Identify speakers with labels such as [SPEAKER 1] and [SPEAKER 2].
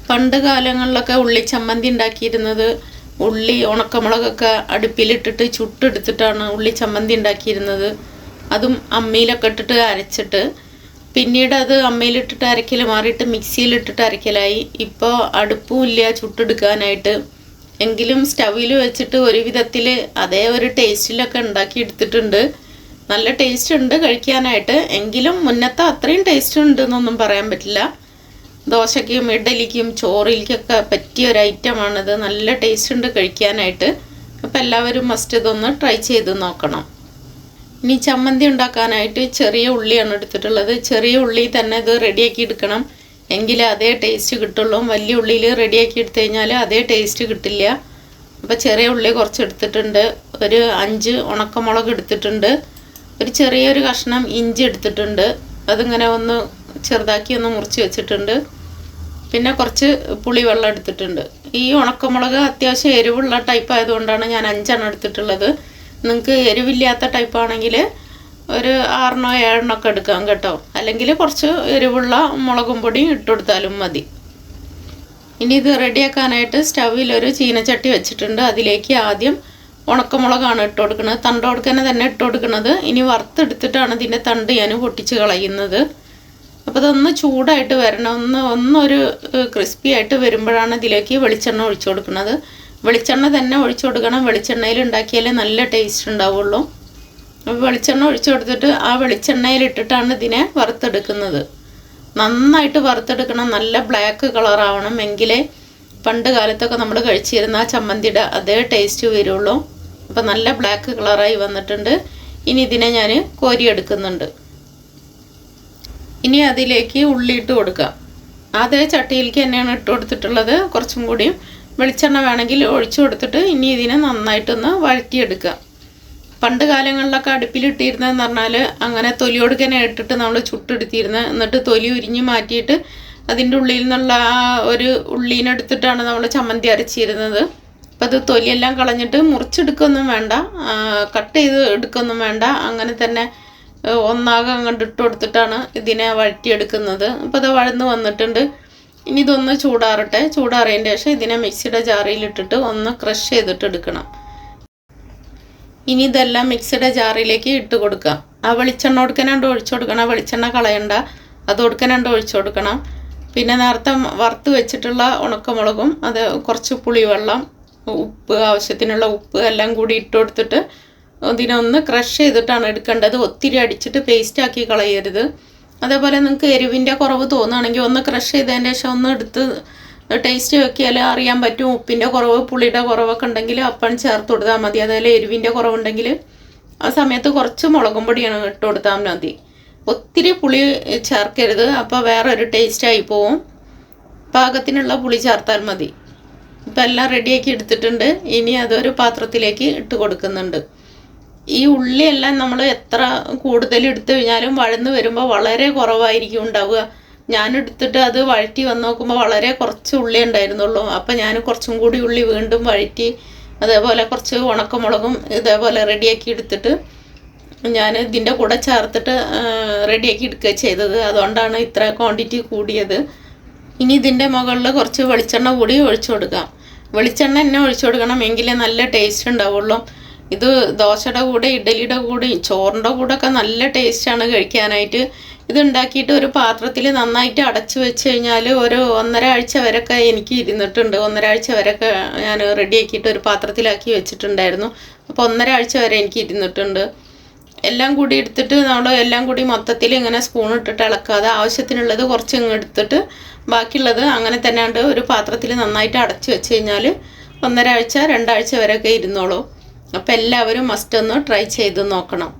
[SPEAKER 1] പണ്ട് കാലങ്ങളിലൊക്കെ ഉള്ളി ചമ്മന്തി ഉണ്ടാക്കിയിരുന്നത് ഉള്ളി ഉണക്കമുളകൊക്കെ അടുപ്പിലിട്ടിട്ട് ചുട്ടെടുത്തിട്ടാണ് ഉള്ളി ചമ്മന്തി ഉണ്ടാക്കിയിരുന്നത്. അതും അമ്മിയിലൊക്കെ ഇട്ടിട്ട് അരച്ചിട്ട് പിന്നീട് അത് അമ്മയിലിട്ടിട്ട് അരക്കൽ മാറിയിട്ട് മിക്സിയിലിട്ടിട്ട് അരക്കലായി. ഇപ്പോൾ അടുപ്പും ഇല്ല ചുട്ടെടുക്കാനായിട്ട്. എങ്കിലും സ്റ്റൗവിൽ വെച്ചിട്ട് ഒരു വിധത്തിൽ അതേ ഒരു ടേസ്റ്റിലൊക്കെ ഉണ്ടാക്കി എടുത്തിട്ടുണ്ട്. നല്ല ടേസ്റ്റ് ഉണ്ട് കഴിക്കാനായിട്ട്. എങ്കിലും മുന്നത്തെ അത്രയും ടേസ്റ്റ് ഉണ്ടെന്നൊന്നും പറയാൻ പറ്റില്ല. ദോശയ്ക്കും ഇഡ്ഡലിക്കും ചോറിലേക്കൊക്കെ പറ്റിയ ഒരു ഐറ്റമാണിത്. നല്ല ടേസ്റ്റ് ഉണ്ട് കഴിക്കാനായിട്ട്. അപ്പോൾ എല്ലാവരും മസ്റ്റ് ഇതൊന്ന് ട്രൈ ചെയ്ത് നോക്കണം. ഇനി ചമ്മന്തി ഉണ്ടാക്കാനായിട്ട് ചെറിയ ഉള്ളിയാണ് എടുത്തിട്ടുള്ളത്. ചെറിയ ഉള്ളി തന്നെ ഇത് റെഡിയാക്കി എടുക്കണം, എങ്കിലേ അതേ ടേസ്റ്റ് കിട്ടുള്ളൂ. വലിയ ഉള്ളിയിൽ റെഡിയാക്കി എടുത്തു കഴിഞ്ഞാൽ അതേ ടേസ്റ്റ് കിട്ടില്ല. അപ്പോൾ ചെറിയ ഉള്ളി കുറച്ച് എടുത്തിട്ടുണ്ട്. ഒരു 5 ഉണക്കമുളക് എടുത്തിട്ടുണ്ട്. ഒരു ചെറിയൊരു കഷ്ണം ഇഞ്ചി എടുത്തിട്ടുണ്ട്. അതിങ്ങനെ ഒന്ന് ചെറുതാക്കി ഒന്ന് മുറിച്ച് വെച്ചിട്ടുണ്ട്. പിന്നെ കുറച്ച് പുളിവെള്ളം എടുത്തിട്ടുണ്ട്. ഈ ഉണക്കമുളക് അത്യാവശ്യം എരിവുള്ള ടൈപ്പ് ആയതുകൊണ്ടാണ് ഞാൻ 5 എടുത്തിട്ടുള്ളത്. നിങ്ങൾക്ക് എരിവില്ലാത്ത ടൈപ്പാണെങ്കിൽ ഒരു 6 7 ഒക്കെ എടുക്കാം കേട്ടോ. അല്ലെങ്കിൽ കുറച്ച് എരിവുള്ള മുളകും പൊടി ഇട്ടുകൊടുത്താലും മതി. ഇനി ഇത് റെഡിയാക്കാനായിട്ട് സ്റ്റൗവിൽ ഒരു ചീനച്ചട്ടി വെച്ചിട്ടുണ്ട്. അതിലേക്ക് ആദ്യം ഉണക്കമുളകാണ് ഇട്ട് കൊടുക്കുന്നത്. തണ്ടോടുക്കനെ തന്നെ ഇട്ട് കൊടുക്കുന്നത്. ഇനി വറുത്തെടുത്തിട്ടാണ് ഇതിൻ്റെ തണ്ട് ഞാൻ പൊട്ടിച്ച് കളയുന്നത്. അപ്പോൾ ഇതൊന്ന് ചൂടായിട്ട് വരണം. ഒന്നൊരു ക്രിസ്പി ആയിട്ട് വരുമ്പോഴാണ് ഇതിലേക്ക് വെളിച്ചെണ്ണ ഒഴിച്ചു കൊടുക്കുന്നത്. വെളിച്ചെണ്ണ തന്നെ ഒഴിച്ചു കൊടുക്കണം. വെളിച്ചെണ്ണയിൽ ഉണ്ടാക്കിയാലേ നല്ല ടേസ്റ്റ് ഉണ്ടാവുള്ളൂ. അപ്പോൾ വെളിച്ചെണ്ണ ഒഴിച്ചു കൊടുത്തിട്ട് ആ വെളിച്ചെണ്ണയിലിട്ടിട്ടാണ് ഇതിനെ വറുത്തെടുക്കുന്നത്. നന്നായിട്ട് വറുത്തെടുക്കണം. നല്ല ബ്ലാക്ക് കളറാവണം, എങ്കിലേ പണ്ട് കാലത്തൊക്കെ നമ്മൾ കഴിച്ചിരുന്ന ആ ചമ്മന്തിയുടെ അതേ ടേസ്റ്റ് വരുള്ളൂ. അപ്പോൾ നല്ല ബ്ലാക്ക് കളറായി വന്നിട്ടുണ്ട്. ഇനി ഇതിനെ ഞാൻ കോരിയെടുക്കുന്നുണ്ട്. ഇനി അതിലേക്ക് ഉള്ളി ഇട്ട് കൊടുക്കാം. അതേ ചട്ടിയിലേക്ക് തന്നെയാണ് ഇട്ട് കൊടുത്തിട്ടുള്ളത്. കുറച്ചും കൂടിയും വെളിച്ചെണ്ണ വേണമെങ്കിൽ ഒഴിച്ചു കൊടുത്തിട്ട് ഇനി ഇതിനെ നന്നായിട്ടൊന്ന് വഴറ്റിയെടുക്കാം. പണ്ട് കാലങ്ങളിലൊക്കെ അടുപ്പിലിട്ടിരുന്നതെന്ന് പറഞ്ഞാൽ അങ്ങനെ തൊലിയൊടുക്കനെ ഇട്ടിട്ട് നമ്മൾ ചുട്ടെടുത്തിരുന്നത്. എന്നിട്ട് തൊലി ഉരിഞ്ഞ് മാറ്റിയിട്ട് അതിൻ്റെ ഉള്ളിൽ നിന്നുള്ള ആ ഒരു ഉള്ളീനെടുത്തിട്ടാണ് നമ്മൾ ചമ്മന്തി അരച്ചിരുന്നത്. അപ്പം അത് തൊലിയെല്ലാം കളഞ്ഞിട്ട് മുറിച്ചെടുക്കൊന്നും വേണ്ട, കട്ട് ചെയ്ത് എടുക്കൊന്നും വേണ്ട. അങ്ങനെ തന്നെ ഒന്നാകെ അങ്ങോട്ട് ഇട്ട് കൊടുത്തിട്ടാണ് ഇതിനെ വഴറ്റിയെടുക്കുന്നത്. അപ്പോൾ അത് വഴന്ന് വന്നിട്ടുണ്ട്. ഇനി ഇതൊന്ന് ചൂടാറട്ടെ. ചൂടാറിയതിൻ്റെ ശേഷം ഇതിനെ മിക്സിയുടെ ജാറിയിലിട്ടിട്ട് ഒന്ന് ക്രഷ് ചെയ്തിട്ട് എടുക്കണം. ഇനി ഇതെല്ലാം മിക്സിയുടെ ജാറിലേക്ക് ഇട്ട് കൊടുക്കാം. ആ വെളിച്ചെണ്ണ കൊടുക്കാനാണ്ട് ഒഴിച്ചു കൊടുക്കണം. വെളിച്ചെണ്ണ കളയണ്ട, അത് കൊടുക്കാനാണ്ട് ഒഴിച്ചു കൊടുക്കണം. പിന്നെ നേരത്തെ വറുത്ത് വെച്ചിട്ടുള്ള ഉണക്കമുളകും അത് കുറച്ച് പുളിവെള്ളം, ഉപ്പ്, ആവശ്യത്തിനുള്ള ഉപ്പ് എല്ലാം കൂടി ഇട്ട് കൊടുത്തിട്ട് ഇതിനൊന്ന് ക്രഷ് ചെയ്തിട്ടാണ് എടുക്കേണ്ടത്. ഒത്തിരി അടിച്ചിട്ട് പേസ്റ്റാക്കി കളയരുത്. അതേപോലെ നിങ്ങൾക്ക് എരിവിൻ്റെ കുറവ് തോന്നുകയാണെങ്കിൽ ഒന്ന് ക്രഷ് ചെയ്തതിൻ്റെ ശേഷം ഒന്ന് എടുത്ത് ടേസ്റ്റ് നോക്കിയാൽ അറിയാൻ പറ്റും. ഉപ്പിൻ്റെ കുറവ്, പുളിയുടെ കുറവൊക്കെ ഉണ്ടെങ്കിൽ അപ്പം ചേർത്ത് കൊടുത്താൽ മതി. അതേപോലെ എരിവിൻ്റെ കുറവുണ്ടെങ്കിൽ ആ സമയത്ത് കുറച്ച് മുളകും പൊടിയാണ് ഇട്ട് കൊടുത്താൽ മതി. ഒത്തിരി പുളി ചേർക്കരുത്, അപ്പോൾ വേറൊരു ടേസ്റ്റായി പോവും. പാകത്തിനുള്ള പുളി ചേർത്താൽ മതി. ഇപ്പം എല്ലാം റെഡിയാക്കി എടുത്തിട്ടുണ്ട്. ഇനി അതൊരു പാത്രത്തിലേക്ക് ഇട്ട് കൊടുക്കുന്നുണ്ട്. ഈ ഉള്ളിയെല്ലാം നമ്മൾ എത്ര കൂടുതൽ എടുത്തു കഴിഞ്ഞാലും വഴന്ന് വരുമ്പോൾ വളരെ കുറവായിരിക്കും ഉണ്ടാവുക. ഞാൻ എടുത്തിട്ട് അത് വഴറ്റി വന്ന് നോക്കുമ്പോൾ വളരെ കുറച്ച് ഉള്ളി ഉണ്ടായിരുന്നുള്ളൂ. അപ്പം ഞാൻ കുറച്ചും കൂടി ഉള്ളി വീണ്ടും വഴറ്റി അതേപോലെ കുറച്ച് ഉണക്കമുളകും ഇതേപോലെ റെഡിയാക്കി എടുത്തിട്ട് ഞാൻ ഇതിൻ്റെ കൂടെ ചേർത്തിട്ട് റെഡിയാക്കി എടുക്കുക ചെയ്തത്. അതുകൊണ്ടാണ് ഇത്ര ക്വാണ്ടിറ്റി കൂടിയത്. ഇനി ഇതിൻ്റെ മുകളിൽ കുറച്ച് വെളിച്ചെണ്ണ കൂടി ഒഴിച്ചു കൊടുക്കാം. വെളിച്ചെണ്ണ തന്നെ ഒഴിച്ചു കൊടുക്കണം, എങ്കിലേ നല്ല ടേസ്റ്റ് ഉണ്ടാവുള്ളൂ. ഇത് ദോശയുടെ കൂടെ, ഇഡ്ഡലിയുടെ കൂടെ, ചോറിൻ്റെ കൂടെ ഒക്കെ നല്ല ടേസ്റ്റാണ് കഴിക്കാനായിട്ട്. ഇത് ഉണ്ടാക്കിയിട്ട് ഒരു പാത്രത്തിൽ നന്നായിട്ട് അടച്ചു വെച്ച് കഴിഞ്ഞാൽ ഒരു 1.5 ആഴ്ച വരെയൊക്കെ എനിക്ക് ഇരുന്നിട്ടുണ്ട്. 1.5 ആഴ്ച വരെയൊക്കെ ഞാൻ റെഡിയാക്കിയിട്ട് ഒരു പാത്രത്തിലാക്കി വെച്ചിട്ടുണ്ടായിരുന്നു. അപ്പോൾ 1.5 ആഴ്ച വരെ എനിക്ക് ഇരുന്നിട്ടുണ്ട്. എല്ലാം കൂടി എടുത്തിട്ട് നമ്മൾ എല്ലാം കൂടി മൊത്തത്തിൽ ഇങ്ങനെ സ്പൂൺ ഇട്ടിട്ട് ഇളക്കാതെ ആവശ്യത്തിനുള്ളത് കുറച്ച് ഇങ്ങ് എടുത്തിട്ട് ബാക്കിയുള്ളത് അങ്ങനെ തന്നെ ഉണ്ട് ഒരു പാത്രത്തിൽ നന്നായിട്ട് അടച്ചു വെച്ച് കഴിഞ്ഞാൽ 1.5 ആഴ്ച 2 ആഴ്ച വരെയൊക്കെ ഇരുന്നോളൂ. അപ്പോൾ എല്ലാവരും മസ്റ്റ് ഒന്ന് ട്രൈ ചെയ്ത് നോക്കണം.